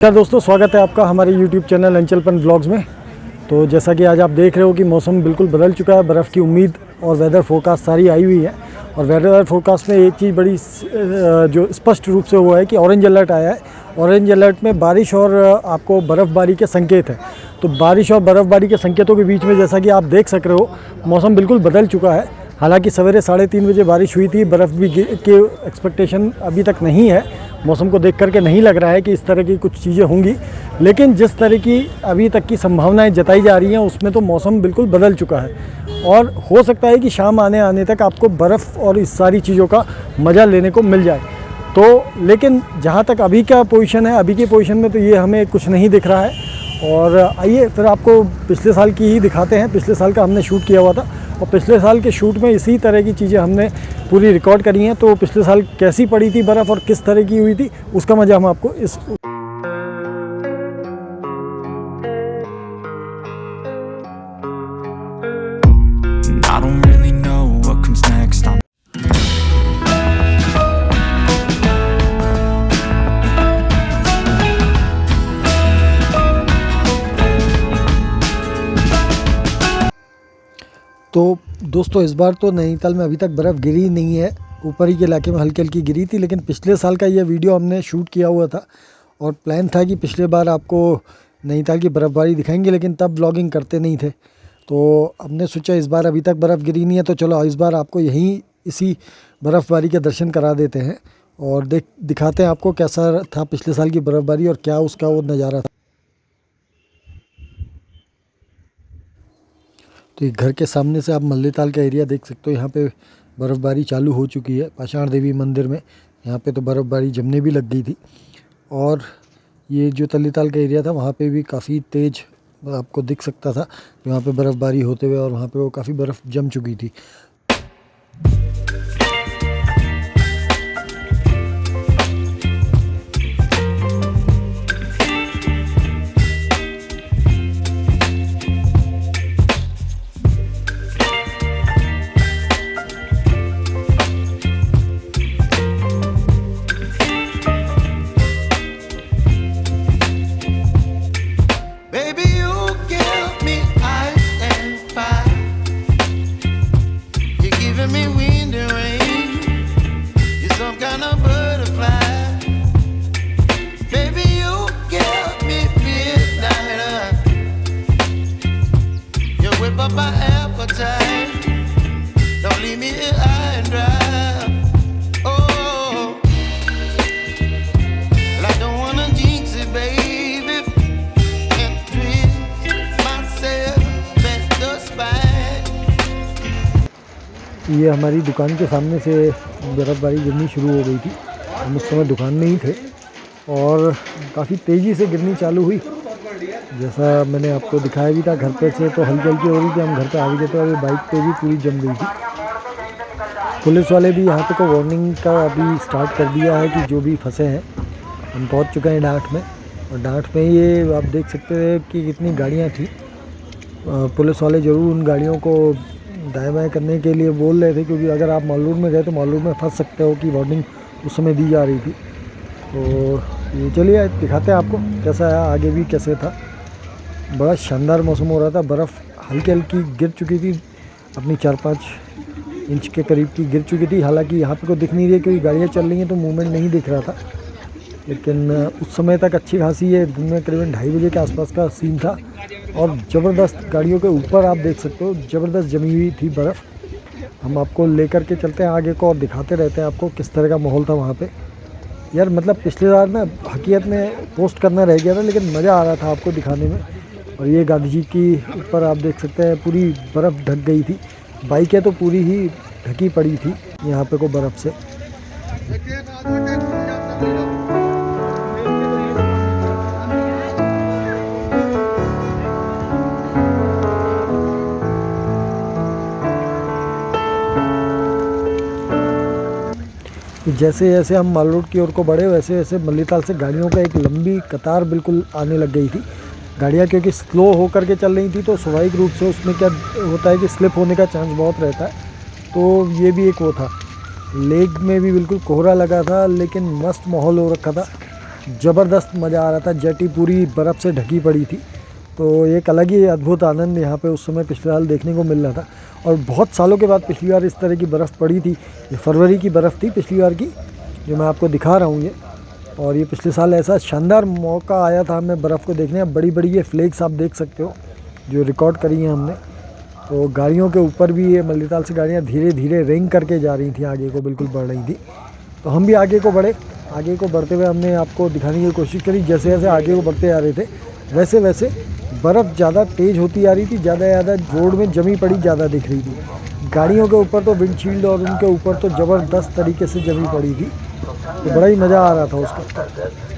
नमस्कार दोस्तों, स्वागत है आपका हमारे YouTube चैनल अंचलपन व्लॉग्स में। तो जैसा कि आज आप देख रहे हो कि मौसम बिल्कुल बदल चुका है, बर्फ़ की उम्मीद और वेदर फोरकास्ट सारी आई हुई है। और वेदर फोरकास्ट में एक चीज़ बड़ी जो स्पष्ट रूप से हुआ है कि ऑरेंज अलर्ट आया है। ऑरेंज अलर्ट में बारिश और आपको बर्फ़बारी के संकेत हैं। तो बारिश और बर्फ़बारी के संकेतों के बीच में जैसा कि आप देख सक रहे हो, मौसम बिल्कुल बदल चुका है। हालांकि सवेरे 3:30 बजे बारिश हुई थी, बर्फ़ भी के एक्सपेक्टेशन अभी तक नहीं है। मौसम को देख करके नहीं लग रहा है कि इस तरह की कुछ चीज़ें होंगी, लेकिन जिस तरह की अभी तक की संभावनाएं जताई जा रही हैं उसमें तो मौसम बिल्कुल बदल चुका है। और हो सकता है कि शाम आने तक आपको बर्फ़ और इस सारी चीज़ों का मज़ा लेने को मिल जाए। तो लेकिन जहाँ तक अभी का पोजीशन है, अभी की पोजीशन में तो ये हमें कुछ नहीं दिख रहा है। और आइए फिर आपको पिछले साल की ही दिखाते हैं। पिछले साल का हमने शूट किया हुआ था और पिछले साल के शूट में इसी तरह की चीज़ें हमने पूरी रिकॉर्ड करी हैं। तो पिछले साल कैसी पड़ी थी बर्फ़ और किस तरह की हुई थी, उसका मज़ा हम आपको इस I don't really know what comes next. तो दोस्तों, इस बार तो नैनीताल में अभी तक बर्फ़ गिरी नहीं है। ऊपर ही के इलाके में हल्की हल्की गिरी थी, लेकिन पिछले साल का ये वीडियो हमने शूट किया हुआ था और प्लान था कि पिछले बार आपको नैनीताल की बर्फ़बारी दिखाएंगे, लेकिन तब व्लॉगिंग करते नहीं थे। तो हमने सोचा इस बार अभी तक बर्फ़ गिरी नहीं है, तो चलो इस बार आपको यहीं इसी बर्फ़बारी के दर्शन करा देते हैं और दिखाते हैं आपको कैसा था पिछले साल की बर्फ़बारी और क्या उसका वो नज़ारा था। तो एक घर के सामने से आप मल्लीताल का एरिया देख सकते हो। यहाँ पे बर्फ़बारी चालू हो चुकी है। पाषाण देवी मंदिर में यहाँ पे तो बर्फ़बारी जमने भी लग गई थी। और ये जो तल्लीताल का एरिया था वहाँ पे भी काफ़ी तेज़ आपको दिख सकता था वहाँ पे बर्फ़बारी होते हुए, और वहाँ पे वो काफ़ी बर्फ़ जम चुकी थी। Baby, you give me ice and fire. You're giving me wind and rain. You're some kind of butterfly. Baby, you give me midnight. You whip up my appetite. Don't leave me here high and dry. ये हमारी दुकान के सामने से बर्फ़बारी गिरनी शुरू हो गई थी। हम उस समय दुकान में ही थे और काफ़ी तेज़ी से गिरनी चालू हुई। जैसा मैंने आपको दिखाया भी था, घर पे से तो हल्की हल्की हो रही थी, हम घर पे आ भी गए थे और ये बाइक पे भी पूरी जम गई थी। पुलिस वाले भी यहाँ पे को वार्निंग का अभी स्टार्ट कर दिया है कि जो भी फंसे हैं, हम पहुँच चुके हैं डांट में। और डांट में ये आप देख सकते हैं कि कितनी गाड़ियाँ थी। पुलिस वाले ज़रूर उन गाड़ियों को दाएं बाएं करने के लिए बोल रहे थे, क्योंकि अगर आप मॉल रोड में गए तो मॉल रोड में फंस सकते हो, कि वार्निंग उस समय दी जा रही थी। तो ये चलिए दिखाते हैं आपको कैसा है, आगे भी कैसे था। बड़ा शानदार मौसम हो रहा था। बर्फ़ हल्की हल्की गिर चुकी थी, अपनी 4-5 इंच के करीब की गिर चुकी थी। हालांकि यहाँ पे कोई दिख नहीं रही है क्योंकि गाड़ियाँ चल रही हैं तो मूवमेंट नहीं दिख रहा था, लेकिन उस समय तक अच्छी खासी है। दिन में करीबन 2:30 बजे के आसपास का सीन था और ज़बरदस्त गाड़ियों के ऊपर आप देख सकते हो ज़बरदस्त जमी हुई थी बर्फ़। हम आपको लेकर के चलते हैं आगे को और दिखाते रहते हैं आपको किस तरह का माहौल था वहाँ पे। यार मतलब पिछले बार ना हकीकत में पोस्ट करना रह गया था, लेकिन मज़ा आ रहा था आपको दिखाने में। और ये गांधी जी की ऊपर आप देख सकते हैं पूरी बर्फ़ ढक गई थी। बाइकें तो पूरी ही ढकी पड़ी थी यहाँ पे को बर्फ़ से। जैसे जैसे हम माल रोड की ओर को बढ़े, वैसे वैसे मल्लीताल से गाड़ियों का एक लंबी कतार बिल्कुल आने लग गई थी। गाड़ियाँ क्योंकि स्लो होकर के चल रही थी तो स्वाभाविक रूप से उसमें क्या होता है कि स्लिप होने का चांस बहुत रहता है। तो ये भी एक वो था। लेक में भी बिल्कुल कोहरा लगा था, लेकिन मस्त माहौल हो रखा था। ज़बरदस्त मज़ा आ रहा था। जेटी पूरी बर्फ़ से ढकी पड़ी थी, तो एक अलग ही अद्भुत आनंद यहाँ पे उस समय पिछले साल देखने को मिल रहा था। और बहुत सालों के बाद पिछली बार इस तरह की बर्फ़ पड़ी थी। ये फरवरी की बर्फ़ थी पिछली बार की, जो मैं आपको दिखा रहा हूँ ये। और ये पिछले साल ऐसा शानदार मौका आया था हमें बर्फ़ को देखने। बड़ी बड़ी ये फ्लेक्स आप देख सकते हो जो रिकॉर्ड करी हैं हमने। तो गाड़ियों के ऊपर भी ये मल्लीताल से गाड़ियाँ धीरे धीरे रेंग करके जा रही थी, आगे को बिल्कुल बढ़ रही थी। तो हम भी आगे को बढ़े। आगे को बढ़ते हुए हमने आपको दिखाने की कोशिश करी। जैसे जैसे आगे को बढ़ते आ रहे थे वैसे वैसे बर्फ़ ज़्यादा तेज़ होती आ रही थी, ज़्यादा रोड में जमी पड़ी ज़्यादा दिख रही थी। गाड़ियों के ऊपर तो विंडशील्ड और उनके ऊपर तो ज़बरदस्त तरीके से जमी पड़ी थी। तो बड़ा ही मज़ा आ रहा था उसका।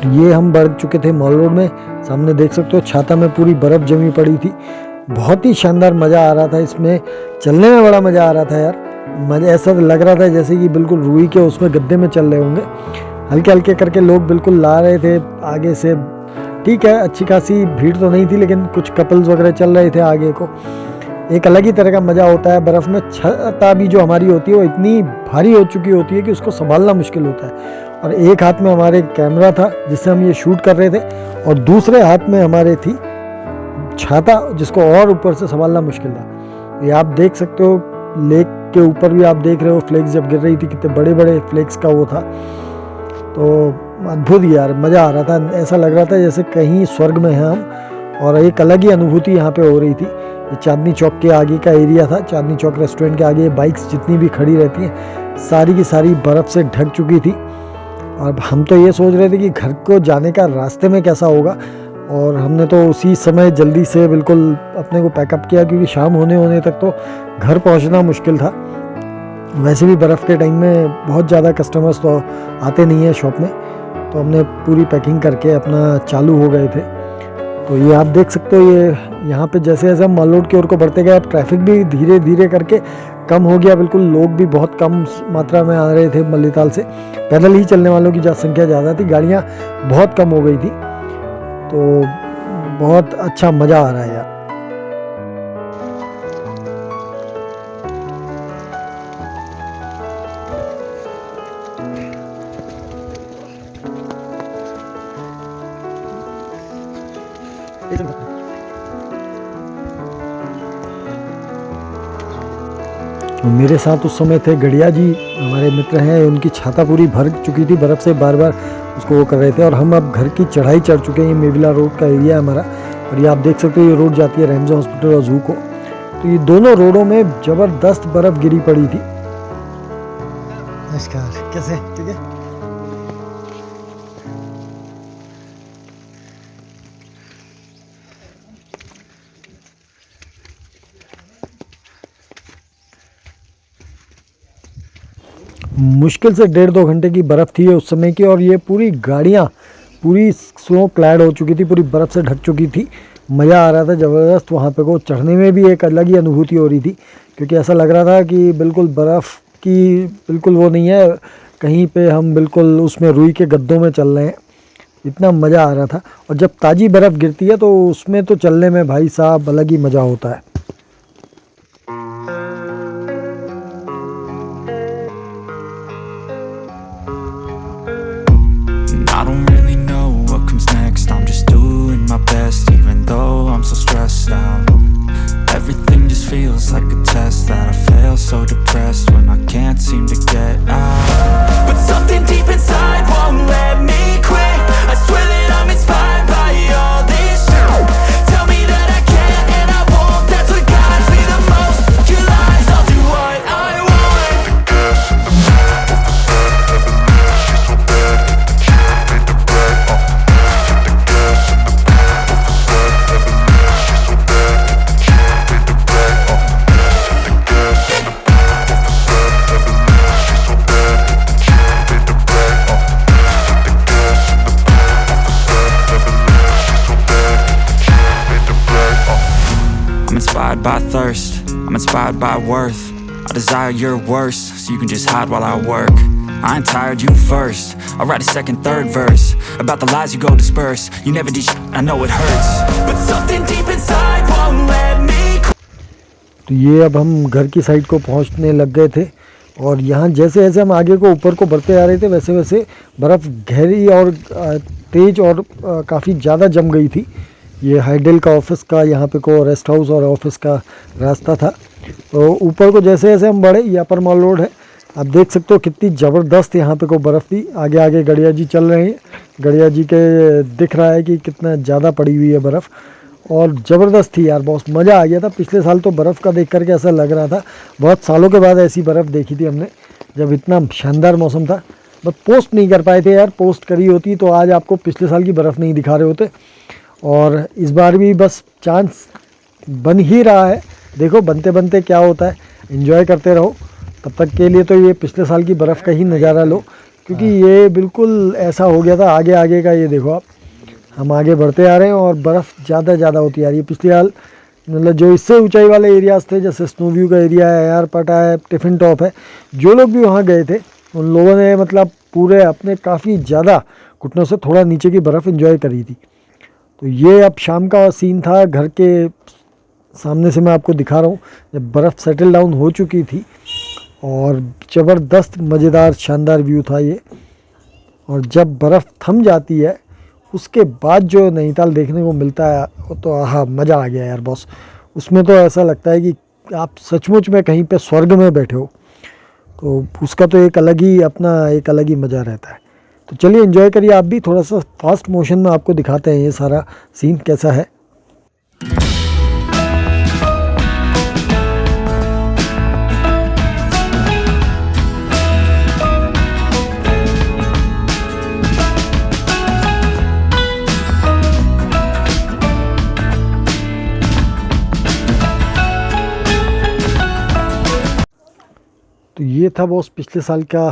ये हम बढ़ चुके थे मॉल रोड में। सामने देख सकते हो छाता में पूरी बर्फ़ जमी पड़ी थी। बहुत ही शानदार मज़ा आ रहा था इसमें, चलने में बड़ा मज़ा आ रहा था यार। मज़ा ऐसा लग रहा था जैसे कि बिल्कुल रूई के उसमें गद्दे में चल रहे होंगे। हल्के हल्के करके लोग बिल्कुल ला रहे थे आगे से। ठीक है, अच्छी खासी भीड़ तो नहीं थी, लेकिन कुछ कपल्स वगैरह चल रहे थे आगे को। एक अलग ही तरह का मज़ा होता है बर्फ़ में। छता भी जो हमारी होती है वो इतनी भारी हो चुकी होती है कि उसको संभालना मुश्किल होता है। और एक हाथ में हमारे कैमरा था जिससे हम ये शूट कर रहे थे, और दूसरे हाथ में हमारे थी छाता, जिसको और ऊपर से संभालना मुश्किल था। ये आप देख सकते हो, लेक के ऊपर भी आप देख रहे हो फ्लेक्स जब गिर रही थी, कितने बड़े बड़े फ्लेक्स का वो था। तो अद्भुत यार, मज़ा आ रहा था। ऐसा लग रहा था जैसे कहीं स्वर्ग में हैं हम, और एक अलग ही अनुभूति यहाँ पे हो रही थी। ये चांदनी चौक के आगे का एरिया था। चांदनी चौक रेस्टोरेंट के आगे बाइक्स जितनी भी खड़ी रहती हैं सारी की सारी बर्फ़ से ढक चुकी थी। और हम तो ये सोच रहे थे कि घर को जाने का रास्ते में कैसा होगा, और हमने तो उसी समय जल्दी से बिल्कुल अपने को पैकअप किया, क्योंकि शाम होने तक तो घर पहुंचना मुश्किल था। वैसे भी बर्फ़ के टाइम में बहुत ज़्यादा कस्टमर्स तो आते नहीं है शॉप में, तो हमने पूरी पैकिंग करके अपना चालू हो गए थे। तो ये आप देख सकते हो, ये यहाँ पे जैसे जैसे हम मॉल रोड की ओर को बढ़ते गए, अब ट्रैफिक भी धीरे धीरे करके कम हो गया। बिल्कुल लोग भी बहुत कम मात्रा में आ रहे थे मल्लीताल से। पैदल ही चलने वालों की संख्या ज़्यादा थी, गाड़ियाँ बहुत कम हो गई थी। तो बहुत अच्छा मज़ा आ रहा है यार। मेरे साथ उस समय थे गढ़िया जी, हमारे मित्र हैं। उनकी छाता पूरी भर चुकी थी बर्फ़ से, बार बार उसको वो कर रहे थे। और हम अब घर की चढ़ाई चढ़ चुके हैं। ये मेविला रोड का एरिया है हमारा, और ये आप देख सकते हो ये रोड जाती है रैमजे हॉस्पिटल और जू को। तो ये दोनों रोडों में ज़बरदस्त बर्फ़ गिरी पड़ी थी। नमस्कार, कैसे? ठीक है। मुश्किल से 1.5-2 घंटे की बर्फ़ थी उस समय की, और ये पूरी गाड़ियाँ पूरी स्नो क्लैड हो चुकी थी, पूरी बर्फ़ से ढक चुकी थी। मज़ा आ रहा था ज़बरदस्त। वहाँ पे को चढ़ने में भी एक अलग ही अनुभूति हो रही थी, क्योंकि ऐसा लग रहा था कि बिल्कुल बर्फ़ की बिल्कुल वो नहीं है, कहीं पे हम बिल्कुल उसमें रुई के गद्दों में चल रहे हैं। इतना मज़ा आ रहा था। और जब ताज़ी बर्फ़ गिरती है तो उसमें तो चलने में भाई साहब अलग ही मज़ा होता है। I don't really know what comes next. I'm just doing my best, even though I'm so stressed out. Everything just feels like a test that I fail, so depressed when I can't seem to get out. But something deep inside won't let me quit. I swear that I'm inspired by all this shit. Tell me that I can't and I won't, that's thirst. I'm inspired by worth. I desire your worst, so you can just hide while I work. I ain't tired, you first. I'll write a second, third verse about the lies you go disperse. You never did shit, I know it hurts, but something deep inside won't let me. तो ये अब हम घर की side को पहुंचने लग गए थे और यहाँ जैसे जैसे हम आगे को ऊपर को बढ़ते आ रहे थे वैसे वैसे बर्फ़ गहरी और तेज़ और काफ़ी ज़्यादा जम गई थी। ये हाइडेल का ऑफिस का यहाँ पे को रेस्ट हाउस और ऑफिस का रास्ता था। तो ऊपर को जैसे जैसे हम बढ़े, ये अपर मॉल रोड है, आप देख सकते हो कितनी ज़बरदस्त यहाँ पे को बर्फ़ थी। आगे आगे गड़िया जी चल रहे हैं, गड़िया जी के दिख रहा है कि कितना ज़्यादा पड़ी हुई है बर्फ़ और ज़बरदस्त थी यार, बहुत मज़ा आ गया था। पिछले साल तो बर्फ़ का देख करके ऐसा लग रहा था, बहुत सालों के बाद ऐसी बर्फ़ देखी थी हमने जब इतना शानदार मौसम था। बस पोस्ट नहीं कर पाए थे यार, पोस्ट करी होती तो आज आपको पिछले साल की बर्फ़ नहीं दिखा रहे होते। और इस बार भी बस चांस बन ही रहा है, देखो बनते बनते क्या होता है। एंजॉय करते रहो, तब तक के लिए तो ये पिछले साल की बर्फ़ का ही नज़ारा लो, क्योंकि ये बिल्कुल ऐसा हो गया था। आगे आगे का ये देखो आप, हम आगे बढ़ते आ रहे हैं और बर्फ़ ज़्यादा होती आ रही है। पिछले साल मतलब जो इससे ऊंचाई वाले एरियाज़ थे, जैसे स्नो व्यू का एरिया है, एयरपटा है, टिफ़िन टॉप है, जो लोग भी वहाँ गए थे उन लोगों ने मतलब पूरे अपने काफ़ी ज़्यादा घुटनों से थोड़ा नीचे की बर्फ़ एंजॉय करी थी। तो ये अब शाम का सीन था, घर के सामने से मैं आपको दिखा रहा हूँ जब बर्फ़ सेटल डाउन हो चुकी थी और ज़बरदस्त मज़ेदार शानदार व्यू था ये। और जब बर्फ़ थम जाती है उसके बाद जो नैनीताल देखने को मिलता है वो तो आहा, मज़ा आ गया यार बॉस। उसमें तो ऐसा लगता है कि आप सचमुच में कहीं पे स्वर्ग में बैठे हो, तो उसका तो एक अलग ही मज़ा रहता है। तो चलिए एंजॉय करिए आप भी, थोड़ा सा फास्ट मोशन में आपको दिखाते हैं ये सारा सीन कैसा है। तो ये था बॉस पिछले साल का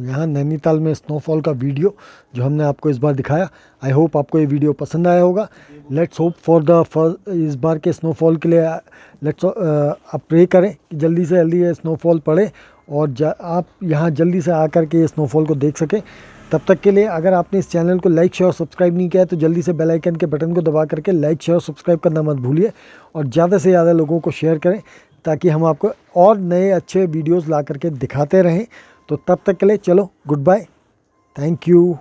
यहाँ नैनीताल में स्नोफॉल का वीडियो जो हमने आपको इस बार दिखाया। आई होप आपको ये वीडियो पसंद आया होगा। लेट्स होप फॉर इस बार के स्नोफॉल के लिए लेट्स आप प्रे करें कि जल्दी से जल्दी ये स्नोफॉल पड़े और आप यहाँ जल्दी से आकर के ये स्नोफॉल को देख सकें। तब तक के लिए अगर आपने इस चैनल को लाइक शेयर और सब्सक्राइब नहीं किया है तो जल्दी से बेल आइकन के बटन को दबा करके लाइक शेयर और सब्सक्राइब करना मत भूलिए और ज़्यादा से ज़्यादा लोगों को शेयर करें ताकि हम आपको और नए अच्छे वीडियोस ला करके दिखाते रहें। तो तब तक के लिए चलो गुड बाय, थैंक यू।